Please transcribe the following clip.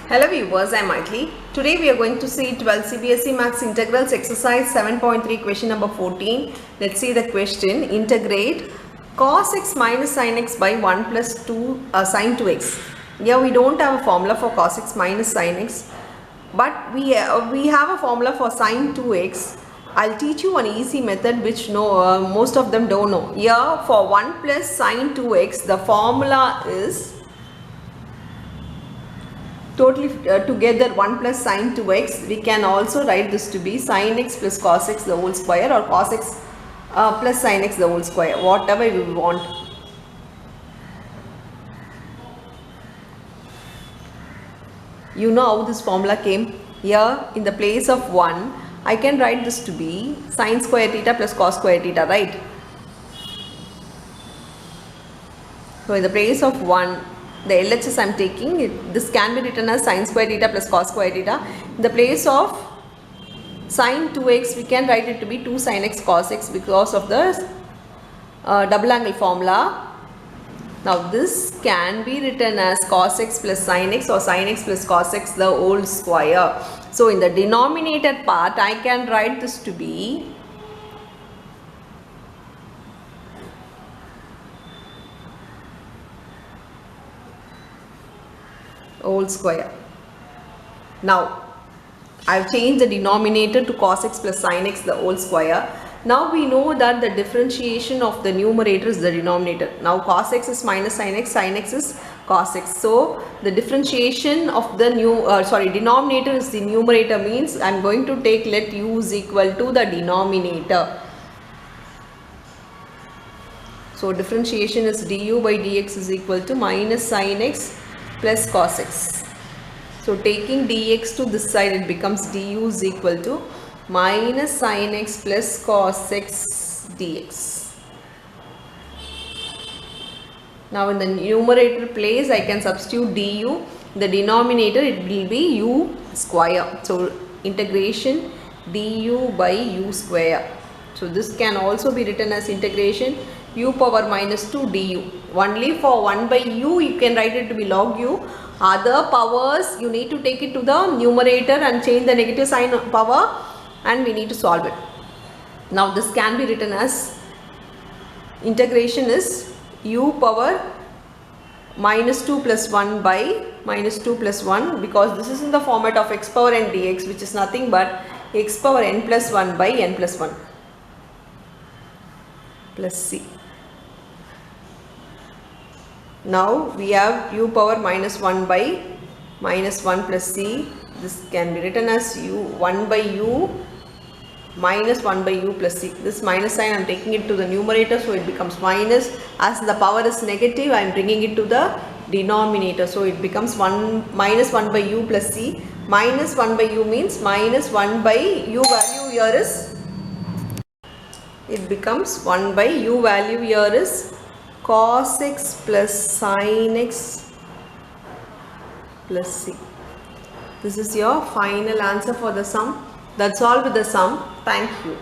Hello viewers, I am Maithili. Today we are going to see 12 CBSE Maths Integrals exercise 7.3 question number 14. Let's see the question. Integrate cos x minus sin x by 1 plus 2 sin 2x. Here we don't have a formula for cos x minus sin x, but we have a formula for sin 2x. I'll teach you an easy method which most of them don't know. Here for 1 plus sin 2x the formula is totally together 1 plus sin 2x. We can also write this to be sin x plus cos x the whole square, or cos x plus sin x the whole square, whatever we want. You know how this formula came. Here in the place of 1 I can write this to be sin square theta plus cos square theta, right? So in the place of 1, the LHS I am taking, this can be written as sin square theta plus cos square theta. In the place of sin 2x, we can write it to be 2 sin x cos x because of the double angle formula. Now this can be written as cos x plus sin x, or sin x plus cos x the whole square. So in the denominator part, I can write this to be whole square. Now I have changed the denominator to cos x plus sin x the whole square. Now we know that the differentiation of the numerator is the denominator. Now cos x is minus sin x is cos x. So the differentiation of the denominator is the numerator, means I am going to take let u is equal to the denominator. So differentiation is du by dx is equal to minus sin x plus cos x. So taking dx to this side, it becomes du is equal to minus sin x plus cos x dx. Now in the numerator place I can substitute du. The denominator it will be u square. So integration du by u square. So this can also be written as integration u power minus 2 du. Only for 1 by u you can write it to be log u. Other powers you need to take it to the numerator and change the negative sign power, and we need to solve it. Now this can be written as integration is u power minus 2 plus 1 by minus 2 plus 1, because this is in the format of x power n dx, which is nothing but x power n plus 1 by n plus 1 plus c. Now we have u power minus 1 by minus 1 plus c. This can be written as u 1 by u minus 1 by u plus c. This minus sign I am taking it to the numerator, so it becomes minus. As the power is negative, I am bringing it to the denominator, so it becomes minus 1 by u plus c. Minus 1 by u means minus 1 by u value here is, it becomes 1 by u value here is cos x plus sin x plus c. This is your final answer for the sum. That's all with the sum. Thank you.